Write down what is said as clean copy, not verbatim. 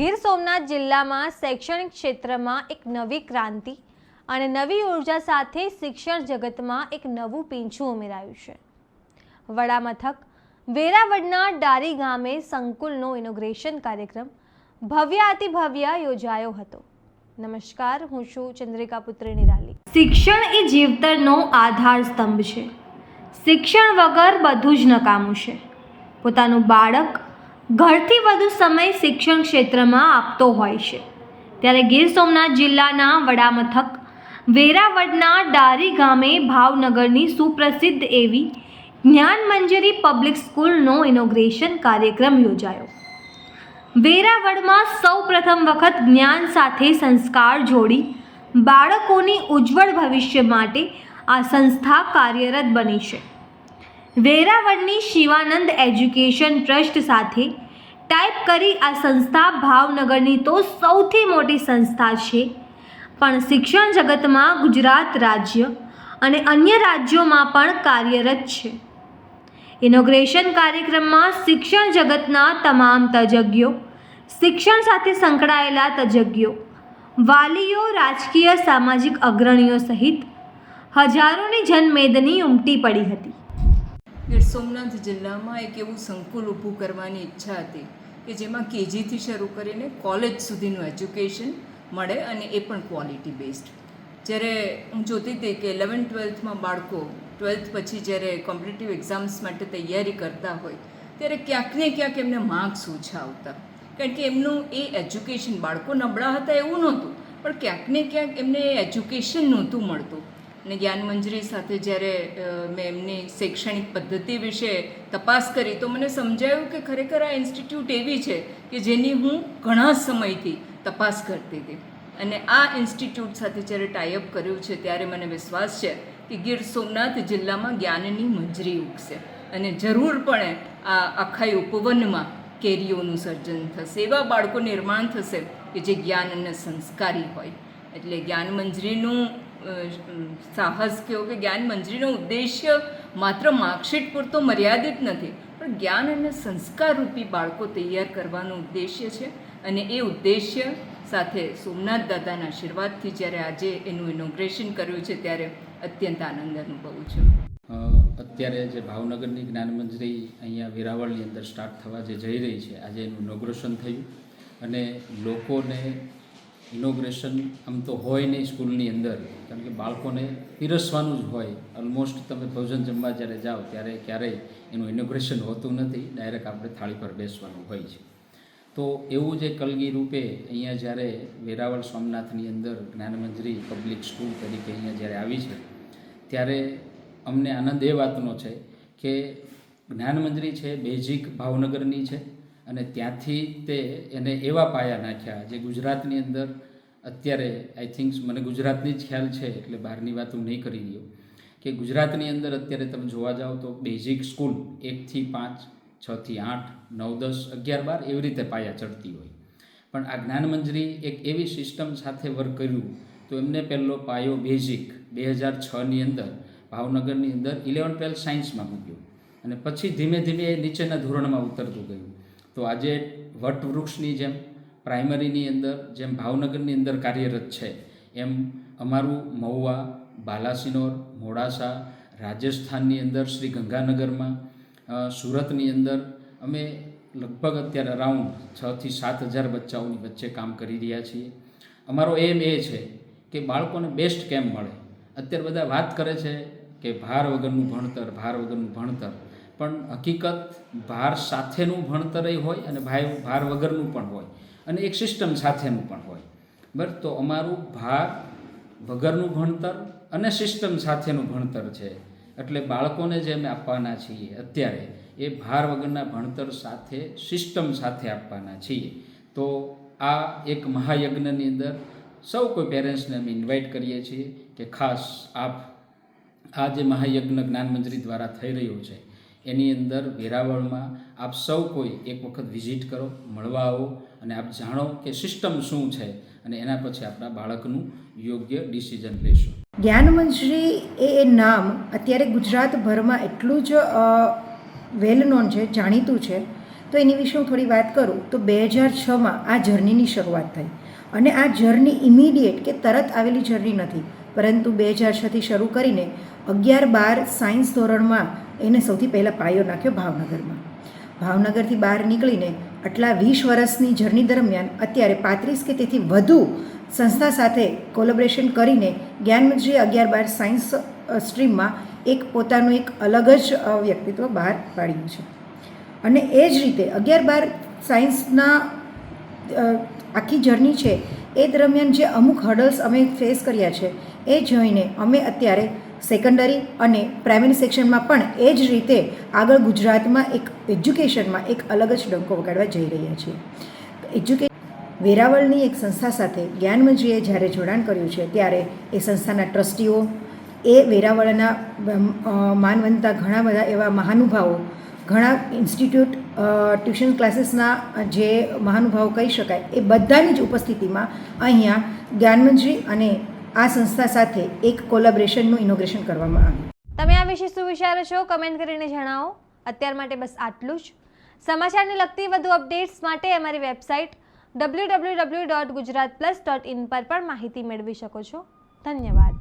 ગીર સોમનાથ જિલ્લામાં શૈક્ષણિક ક્ષેત્રમાં એક નવી ક્રાંતિ અને નવી ઉર્જા સાથે શિક્ષણ જગતમાં એક નવું પીંછું ઉમેરાયું છે. વડામથક વેરાવળના ડારી ગામે સંકુલનો ઇનોગ્રેશન કાર્યક્રમ ભવ્યાતિભવ્ય યોજાયો હતો. નમસ્કાર, હું છું ચંદ્રિકા પુત્રી નિરાલી. શિક્ષણ એ જીવતરનો આધાર સ્તંભ છે. શિક્ષણ વગર બધું જ નકામું છે. પોતાનું બાળક ઘરથી વધુ સમય શિક્ષણ ક્ષેત્રમાં આપતો હોય છે, ત્યારે ગીર સોમનાથ જિલ્લાના વડામથક વેરાવળના ડારી ગામે ભાવનગરની સુપ્રસિદ્ધ એવી જ્ઞાન મંજરી પબ્લિક સ્કૂલનો ઇનોગ્રેશન કાર્યક્રમ યોજાયો. વેરાવળમાં સૌ પ્રથમ વખત જ્ઞાન સાથે સંસ્કાર જોડી બાળકોની ઉજ્જવળ ભવિષ્ય માટે આ સંસ્થા કાર્યરત બની છે. વેરાવળની શિવાનંદ એજ્યુકેશન ટ્રસ્ટ સાથે ટાઈપ કરી આ સંસ્થા ભાવનગરની તો સૌથી મોટી સંસ્થા છે, પણ શિક્ષણ જગતમાં ગુજરાત રાજ્ય અને અન્ય રાજ્યોમાં પણ કાર્યરત છે. ઇનોગ્રેશન કાર્યક્રમમાં શિક્ષણ જગતના તમામ તજજ્ઞો, શિક્ષણ સાથે સંકળાયેલા તજજ્ઞો, વાલીઓ, રાજકીય સામાજિક અગ્રણીઓ સહિત હજારોની જનમેદની ઉમટી પડી હતી. ગીર સોમનાથ જિલ્લામાં એક એવું સંકુલ ઊભું કરવાની ઈચ્છા હતી કે જેમાં કેજીથી શરૂ કરીને કોલેજ સુધીનું એજ્યુકેશન મળે અને એ પણ ક્વોલિટી બેઝડ. જ્યારે હું જોતી હતી કે 11-12માં બાળકો 12th પછી જ્યારે કોમ્પિટિટિવ એક્ઝામ્સ માટે તૈયારી કરતા હોય ત્યારે ક્યાંક ને ક્યાંક એમને માર્ક્સ ઓછા આવતા, કારણ કે એમનું એ એજ્યુકેશન, બાળકો નબળા હતા એવું નહોતું, પણ ક્યાંક ને ક્યાંક એમને એ એજ્યુકેશન નહોતું મળતું. અને જ્ઞાન મંજરી સાથે જ્યારે મેં એમની શૈક્ષણિક પદ્ધતિ વિશે તપાસ કરી તો મને સમજાયું કે ખરેખર આ ઇન્સ્ટિટ્યૂટ એવી છે કે જેની હું ઘણા સમયથી તપાસ કરતી હતી. અને આ ઇન્સ્ટિટ્યૂટ સાથે જ્યારે ટાઈઅપ કર્યું છે ત્યારે મને વિશ્વાસ છે કે ગીર સોમનાથ જિલ્લામાં જ્ઞાનની મંજરી ઉગશે અને જરૂરપણે આ આખા ઉપવનમાં કેરીઓનું સર્જન થશે, એવા બાળકો નિર્માણ થશે કે જે જ્ઞાન અને સંસ્કારી હોય. એટલે જ્ઞાન મંજરીનું સાહસ કહો કે જ્ઞાન મંજરીનો ઉદ્દેશ્ય માત્ર માર્કશીટ પૂરતો મર્યાદિત નથી, પણ જ્ઞાન અને સંસ્કારરૂપી બાળકો તૈયાર કરવાનો ઉદ્દેશ્ય છે. અને એ ઉદ્દેશ્ય સાથે સોમનાથ દાદાના આશીર્વાદથી જ્યારે આજે એનું ઇનોગ્રેશન કર્યું છે ત્યારે અત્યંત આનંદ અનુભવું છું. અત્યારે જે ભાવનગરની જ્ઞાન મંજરી અહીંયા વેરાવળની અંદર સ્ટાર્ટ થવા જે જઈ રહી છે, આજે એનું ઇનોગ્રેશન થયું અને લોકોને ઇનોગ્રેશન આમ તો હોય નહીં સ્કૂલની અંદર, કારણ કે બાળકોને પીરસવાનું જ હોય. ઓલમોસ્ટ તમે ભોજન જમવા જ્યારે જાઓ ત્યારે ક્યારેય એનું ઇનોગ્રેશન હોતું નથી, ડાયરેક્ટ આપણે થાળી પર બેસવાનું હોય છે. તો એવું જે કલગી રૂપે અહીંયા જ્યારે વેરાવળ સોમનાથની અંદર જ્ઞાનમંજરી પબ્લિક સ્કૂલ તરીકે અહીંયા જ્યારે આવી છે ત્યારે અમને આનંદ એ વાતનો છે કે જ્ઞાનમંજરી છે બેઝિક ભાવનગરની છે અને ત્યાંથી તે એને એવા પાયા નાખ્યા જે ગુજરાતની અંદર અત્યારે આઈ થિંક મને ગુજરાતની જ ખ્યાલ છે એટલે બહારની વાત હું નહીં કરી રહ્યો કે ગુજરાતની અંદર અત્યારે તમે જોવા જાઓ તો બેઝિક સ્કૂલ 1 થી 5, 6 થી 8, 9, 10, 11, 12 એવી રીતે પાયા ચડતી હોય, પણ આ જ્ઞાનમંજરી એક એવી સિસ્ટમ સાથે વર્ક કર્યું તો એમને પહેલો પાયો બેઝિક 2006ની અંદર ભાવનગરની અંદર 11-12 સાયન્સમાં મૂક્યો અને પછી ધીમે ધીમે એ નીચેના ધોરણમાં ઉતરતું ગયું. તો આજે વટવૃક્ષની જેમ પ્રાઇમરીની અંદર જેમ ભાવનગરની અંદર કાર્યરત છે એમ અમારું મહુવા, બાલાસિનોર, મોડાસા, રાજસ્થાનની અંદર શ્રી ગંગાનગરમાં, સુરતની અંદર અમે લગભગ અત્યારે અરાઉન્ડ 6 થી 7 હજાર બચ્ચાઓની વચ્ચે કામ કરી રહ્યા છીએ. અમારો એમ એ છે કે બાળકોને બેસ્ટ કેમ મળે. અત્યારે બધા વાત કરે છે કે ભાર વગરનું ભણતર, ભાર વગરનું ભણતર, પણ હકીકત ભાર સાથેનું ભણતર હોય અને ભાર વગરનું પણ હોય અને એક સિસ્ટમ સાથેનું પણ હોય. બરાબર, તો અમારું ભાર વગરનું ભણતર અને સિસ્ટમ સાથેનું ભણતર છે. એટલે બાળકોને જે અમે આપવાના છીએ અત્યારે એ ભાર વગરના ભણતર સાથે સિસ્ટમ સાથે આપવાના છીએ. તો આ એક મહાયજ્ઞની અંદર સૌ કોઈ પેરેન્ટ્સને અમે ઇન્વાઇટ કરીએ છીએ કે ખાસ આપ આ જે મહાયજ્ઞ જ્ઞાનમંજરી દ્વારા થઈ રહ્યો છે એની અંદર વેરાવળમાં આપ સૌ કોઈ એક વખત વિઝિટ કરો, મળવા આવો અને આપ જાણો કે સિસ્ટમ શું છે અને એના પછી આપણા બાળકનું યોગ્ય ડિસિઝન લેશું. જ્ઞાન મંજરી એ નામ અત્યારે ગુજરાતભરમાં એટલું જ વેલ નોન છે, જાણીતું છે તો એની વિશે હું થોડી વાત કરું તો 2006માં આ જર્નીની શરૂઆત થઈ અને આ જર્ની ઇમિડિયેટ કે તરત આવેલી જર્ની નથી, પરંતુ 2006થી શરૂ કરીને 11-12 સાયન્સ ધોરણમાં એને સૌથી પહેલાં પાયો નાખ્યો ભાવનગરમાં. ભાવનગરથી બહાર નીકળીને આટલા 20 વર્ષની જર્ની દરમિયાન અત્યારે 35 કે તેથી વધુ સંસ્થા સાથે કોલેબોરેશન કરીને જ્ઞાનમંત્રીએ 11-12 સાયન્સ સ્ટ્રીમમાં પોતાનું એક અલગ જ વ્યક્તિત્વ બહાર પાડ્યું છે. અને એ જ રીતે 11-12 સાયન્સના આખી જર્ની છે એ દરમિયાન જે અમુક હર્ડલ્સ અમે ફેસ કર્યા છે એ જોઈને અમે અત્યારે સેકન્ડરી અને પ્રાઇમરી સેક્શનમાં પણ એ જ રીતે આગળ ગુજરાતમાં એક એજ્યુકેશનમાં એક અલગ જ ડંકો વગાડવા જઈ રહ્યા છીએ. વેરાવળની એક સંસ્થા સાથે જ્ઞાનમંત્રીએ જ્યારે જોડાણ કર્યું છે ત્યારે એ સંસ્થાના ટ્રસ્ટીઓ, એ વેરાવળના માનવંતા ઘણા બધા એવા મહાનુભાવો, ઘણા ઇન્સ્ટિટ્યૂટ ટ્યુશન ક્લાસીસના જે મહાનુભાવો કહી શકાય એ બધાની જ ઉપસ્થિતિમાં અહીંયા જ્ઞાનમંત્રી અને આ સંસ્થા સાથે એક કોલેબોરેશનનું ઇનોગ્રેશન કરવામાં આવ્યું. તમે આ વિશે શું વિચારો છો? કમેન્ટ કરીને જણાવો. અત્યાર માટે બસ આટલું જ. સમાચારને લગતી વધુ અપડેટ્સ માટે અમારી વેબસાઇટ www.gujaratplus.in પર પણ માહિતી મેળવી શકો છો. ધન્યવાદ.